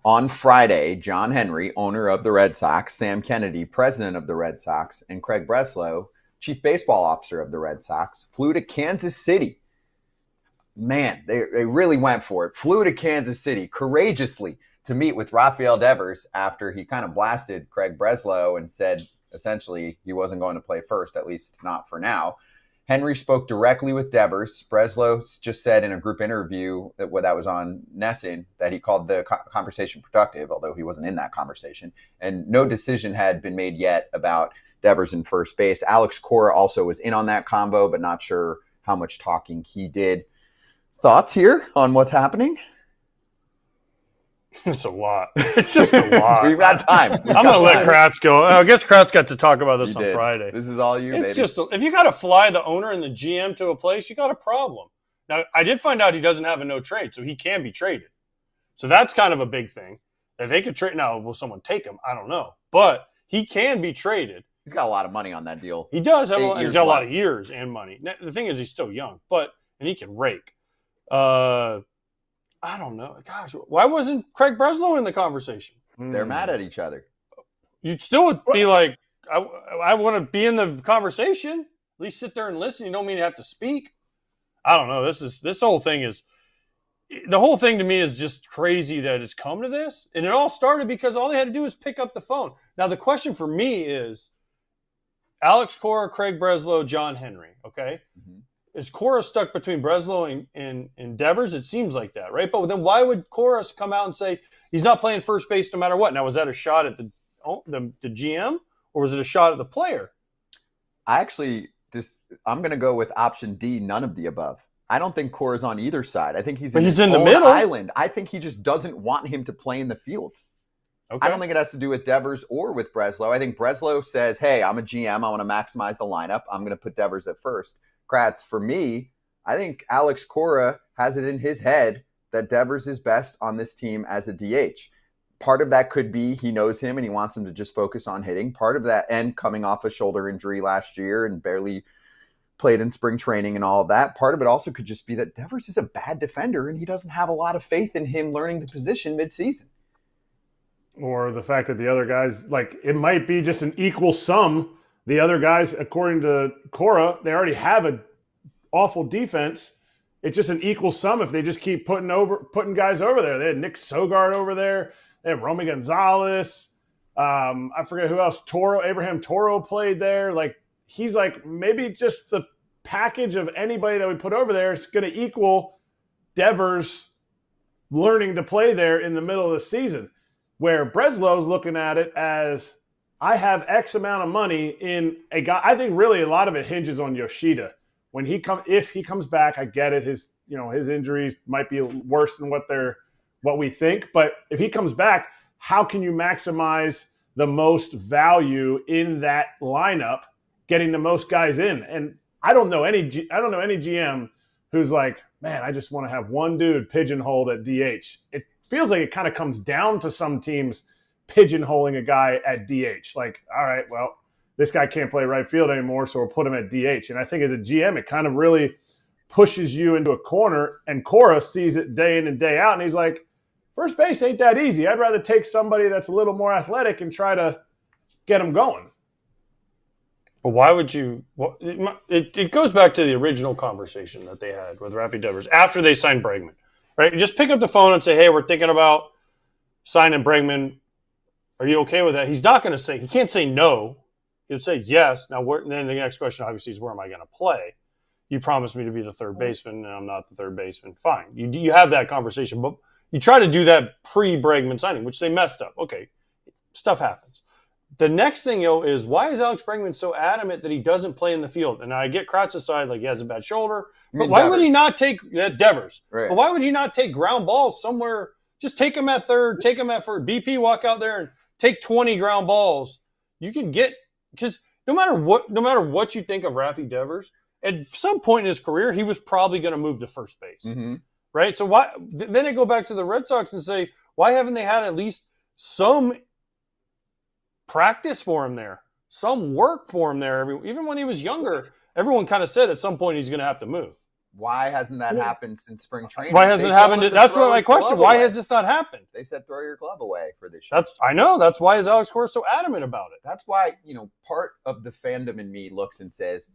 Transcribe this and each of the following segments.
On Friday, John Henry, owner of the Red Sox, Sam Kennedy, president of the Red Sox, and Craig Breslow, chief baseball officer of the Red Sox, flew to Kansas City. Man, they really went for it. Flew to Kansas City courageously to meet with Rafael Devers after he kind of blasted Craig Breslow and said essentially he wasn't going to play first, at least not for now. Henry spoke directly with Devers. Breslow just said in a group interview that was on Nesson that he called the conversation productive, although he wasn't in that conversation. And no decision had been made yet about Devers in first base. Alex Cora also was in on that convo, but not sure how much talking he did. Thoughts here on what's happening? It's a lot. It's just a lot. We've got time. I'm going to let Kratz go. I guess Kratz got to talk about this on Friday. This is all you, it's baby. Just if you got to fly the owner and the GM to a place, you got a problem. Now, I did find out he doesn't have a no trade, so he can be traded. So that's kind of a big thing. That they could trade. Now, will someone take him? I don't know. But he can be traded. He's got a lot of money on that deal. He does have he's got a lot of years and money. Now, the thing is, he's still young, and he can rake. I don't know. Gosh, why wasn't Craig Breslow in the conversation? They're mad at each other. You'd still be like, I want to be in the conversation. At least sit there and listen. You don't mean you have to speak. I don't know. This whole thing is the whole thing to me is just crazy that it's come to this. And it all started because all they had to do was pick up the phone. Now the question for me is Alex Cora, Craig Breslow, John Henry. Okay. Mm-hmm. Is Cora stuck between Breslow and Devers? It seems like that, right? But then why would Cora come out and say he's not playing first base no matter what? Now, was that a shot at the GM or was it a shot at the player? I'm going to go with option D, none of the above. I don't think Cora's on either side. I think he's in the middle island. I think he just doesn't want him to play in the field. Okay. I don't think it has to do with Devers or with Breslow. I think Breslow says, hey, I'm a GM. I want to maximize the lineup. I'm going to put Devers at first. Kratz, for me, I think Alex Cora has it in his head that Devers is best on this team as a DH. Part of that could be he knows him and he wants him to just focus on hitting. Part of that, and coming off a shoulder injury last year and barely played in spring training and all of that. Part of it also could just be that Devers is a bad defender and he doesn't have a lot of faith in him learning the position midseason. Or the fact that the other guys, it might be just an equal sum. The other guys, according to Cora, they already have an awful defense. It's just an equal sum if they just keep putting guys over there. They had Nick Sogard over there. They have Romy Gonzalez. I forget who else. Abraham Toro played there. He's maybe just the package of anybody that we put over there is going to equal Devers learning to play there in the middle of the season. Where Breslow's looking at it as I have X amount of money in a guy. I think really a lot of it hinges on Yoshida. If he comes back, I get it. His injuries might be worse than what we think. But if he comes back, how can you maximize the most value in that lineup, getting the most guys in? And I don't know any GM who's like, man, I just want to have one dude pigeonholed at DH. It feels like it kind of comes down to some teams pigeonholing a guy at DH. All right, well, this guy can't play right field anymore, so we'll put him at DH. And I think as a GM, it kind of really pushes you into a corner, and Cora sees it day in and day out, and he's like, first base ain't that easy. I'd rather take somebody that's a little more athletic and try to get him going. But why would you – it goes back to the original conversation that they had with Rafael Devers after they signed Bregman, right? Just pick up the phone and say, hey, we're thinking about signing Bregman. Are you okay with that? He's not going to say – he can't say no. He'll say yes. Now, and then the next question obviously is where am I going to play? You promised me to be the third baseman, and I'm not the third baseman. Fine. You have that conversation. But you try to do that pre-Bregman signing, which they messed up. Okay, stuff happens. The next thing, is why is Alex Bregman so adamant that he doesn't play in the field? And I get Kratz's side, he has a bad shoulder. But why would he not take Devers? Right. But why would he not take ground balls somewhere? Just take him at third, take him at first. BP, walk out there and take 20 ground balls. You can get – because no matter what you think of Rafi Devers, at some point in his career, he was probably going to move to first base. Mm-hmm. Right? So why – then I go back to the Red Sox and say, why haven't they had at least some – practice for him there, some work for him there. Even when he was younger, everyone kind of said at some point he's going to have to move. Why hasn't that happened since spring training? Why hasn't it happened? That's what my question. Why has this not happened? They said throw your glove away for this year. I know. That's why is Alex Cora so adamant about it? That's why, part of the fandom in me looks and says,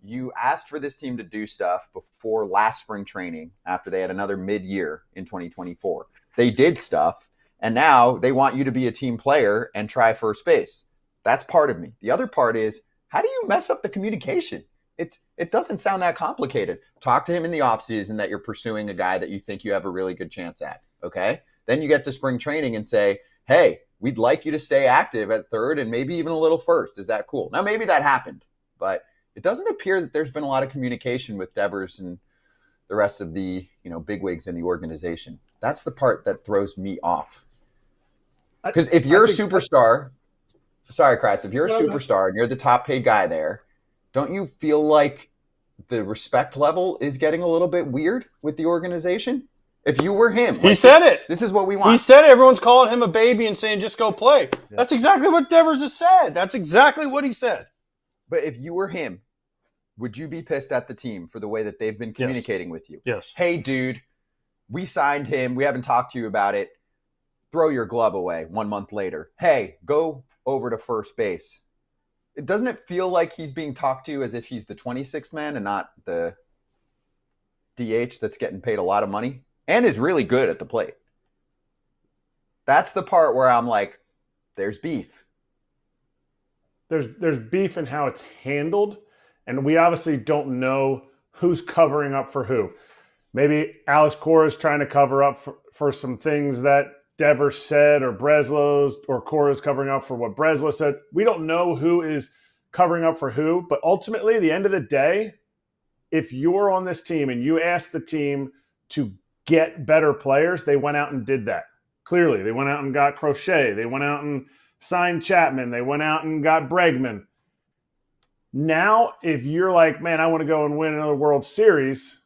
you asked for this team to do stuff before last spring training after they had another mid-year in 2024. They did stuff, and now they want you to be a team player and try first base. That's part of me. The other part is, how do you mess up the communication? It doesn't sound that complicated. Talk to him in the offseason that you're pursuing a guy that you think you have a really good chance at, okay? Then you get to spring training and say, hey, we'd like you to stay active at third and maybe even a little first. Is that cool? Now, maybe that happened, but it doesn't appear that there's been a lot of communication with Devers and the rest of the bigwigs in the organization. That's the part that throws me off. Because if you're a superstar, sorry, Kratz, if you're a superstar and you're the top paid guy there, don't you feel like the respect level is getting a little bit weird with the organization? If you were him. He said it. This is what we want. He said everyone's calling him a baby and saying, just go play. Yeah. That's exactly what Devers has said. That's exactly what he said. But if you were him, would you be pissed at the team for the way that they've been communicating with you? Yes. Hey, dude, we signed him. We haven't talked to you about it. Throw your glove away 1 month later. Hey, go over to first base. Doesn't it feel like he's being talked to as if he's the 26th man and not the DH that's getting paid a lot of money and is really good at the plate? That's the part where I'm like, there's beef. There's beef in how it's handled, and we obviously don't know who's covering up for who. Maybe Alex Cora is trying to cover up for some things that Devers said, or Breslow's, or Cora's covering up for what Breslow said. We don't know who is covering up for who, but ultimately, at the end of the day, if you're on this team and you ask the team to get better players, they went out and did that. Clearly, they went out and got Crochet. They went out and signed Chapman. They went out and got Bregman. Now, if you're like, man, I want to go and win another World Series,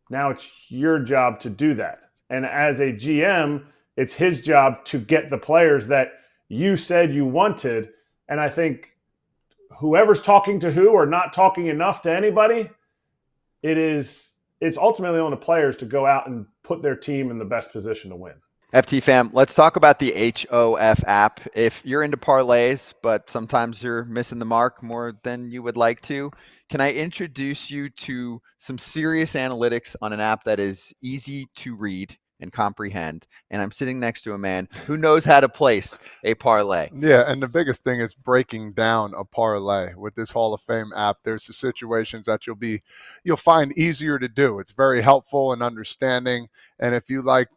now it's your job to do that. And as a GM, it's his job to get the players that you said you wanted. And I think whoever's talking to who or not talking enough to anybody, it's ultimately on the players to go out and put their team in the best position to win. FT fam, let's talk about the HOF app. If you're into parlays, but sometimes you're missing the mark more than you would like to, can I introduce you to some serious analytics on an app that is easy to read and comprehend? And I'm sitting next to a man who knows how to place a parlay. Yeah, and the biggest thing is breaking down a parlay. With this Hall of Fame app, there's the situations that you'll find easier to do. It's very helpful and understanding. And if you like,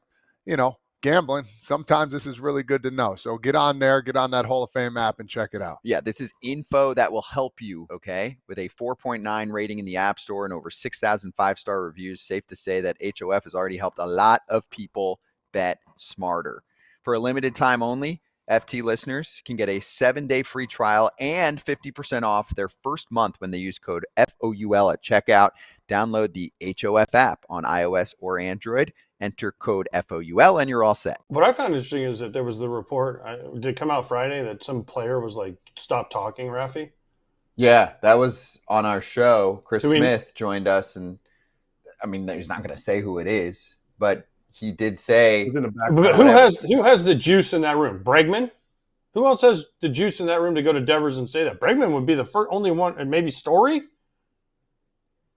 gambling, sometimes this is really good to know. So get on there, get on that Hall of Fame app and check it out. Yeah, this is info that will help you, okay? With a 4.9 rating in the App Store and over 6,000 five-star reviews, safe to say that HOF has already helped a lot of people bet smarter. For a limited time only, FT listeners can get a 7-day free trial and 50% off their first month when they use code FOUL at checkout. Download the HOF app on iOS or Android. Enter code FOUL and you're all set. What I found interesting is that there was the report, did it come out Friday, that some player was like, stop talking, Rafi? Yeah, that was on our show. Chris Smith joined us, and I mean, he's not going to say who it is, but he did say. He's in the back. Who has the juice in that room? Bregman? Who else has the juice in that room to go to Devers and say that? Bregman would be the only one, and maybe Story?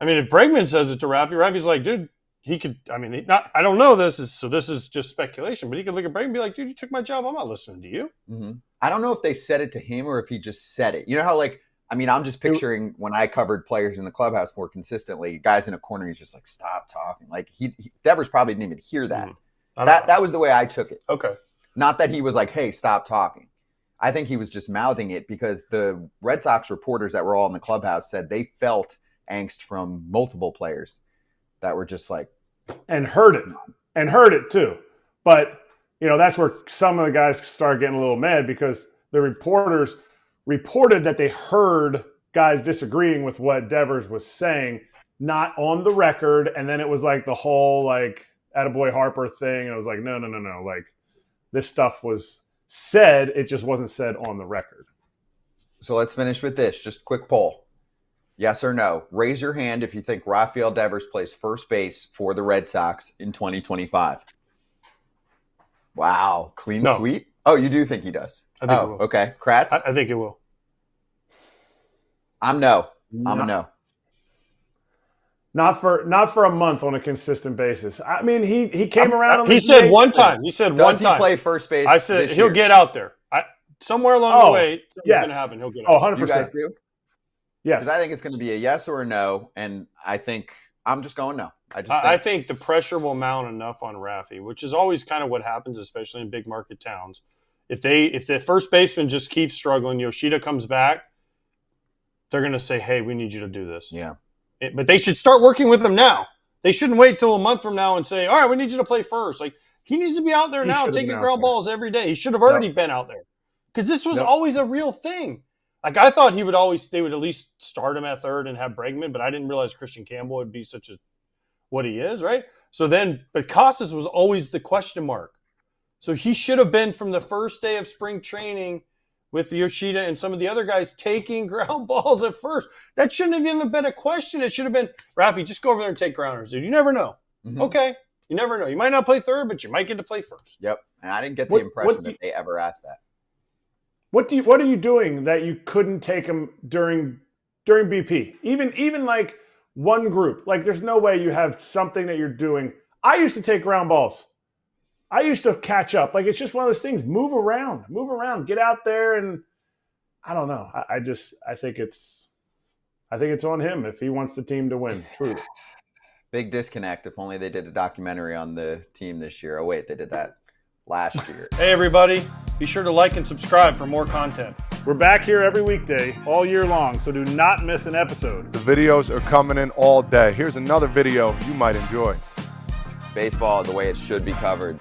I mean, if Bregman says it to Rafi's like, dude, he could, I don't know this is just speculation, but he could look at Brady and be like, dude, you took my job. I'm not listening to you. Mm-hmm. I don't know if they said it to him or if he just said it. You know how, I'm just picturing when I covered players in the clubhouse more consistently, guys in a corner, he's just like, stop talking. Like, Devers probably didn't even hear that. That was the way I took it. Okay. Not that he was like, hey, stop talking. I think he was just mouthing it because the Red Sox reporters that were all in the clubhouse said they felt angst from multiple players that were just like, and heard it too. But that's where some of the guys started getting a little mad because the reporters reported that they heard guys disagreeing with what Devers was saying, not on the record. And then it was like the whole attaboy Harper thing. And I was like, no. Like, this stuff was said. It just wasn't said on the record. So let's finish with this. Just quick poll. Yes or no? Raise your hand if you think Rafael Devers plays first base for the Red Sox in 2025. Wow, clean No. sweep. Oh, you do think he does? I think it will. Okay. Kratz? I think it will. I'm no. I'm a no. Not for a month on a consistent basis. I mean, he came around. On He said one time. He said one Does he time. play first base? I said this he'll year? get out there. Somewhere along the way, something's yes. going to happen. He'll get Oh, out. 100%. You guys do? Yes. Because I think it's going to be a yes or a no, and I think I'm just going no. I think the pressure will mount enough on Rafi, which is always kind of what happens, especially in big market towns. If the first baseman just keeps struggling, Yoshida comes back, they're going to say, "Hey, we need you to do this." Yeah. But they should start working with him now. They shouldn't wait till a month from now and say, "All right, we need you to play first." Like, he needs to be out there now taking ground balls every day. He should have already been out there, because this was always a real thing. Like, I thought they would at least start him at third and have Bregman, but I didn't realize Christian Campbell would be what he is, right? So then, but Costas was always the question mark. So he should have been from the first day of spring training with Yoshida and some of the other guys taking ground balls at first. That shouldn't have even been a question. It should have been, Rafi, just go over there and take grounders, dude. You never know. Mm-hmm. Okay. You never know. You might not play third, but you might get to play first. Yep. And I didn't get the impression that they ever asked that. What are you doing that you couldn't take him during BP? Even like one group. Like, there's no way you have something that you're doing. I used to take ground balls. I used to catch up. Like, it's just one of those things. Move around, get out there, and I don't know. I think it's on him if he wants the team to win. Truly. Big disconnect. If only they did a documentary on the team this year. Oh wait, they did that last year. Hey everybody, be sure to like and subscribe for more content. We're back here every weekday, all year long, so do not miss an episode. The videos are coming in all day. Here's another video you might enjoy. Baseball the way it should be covered.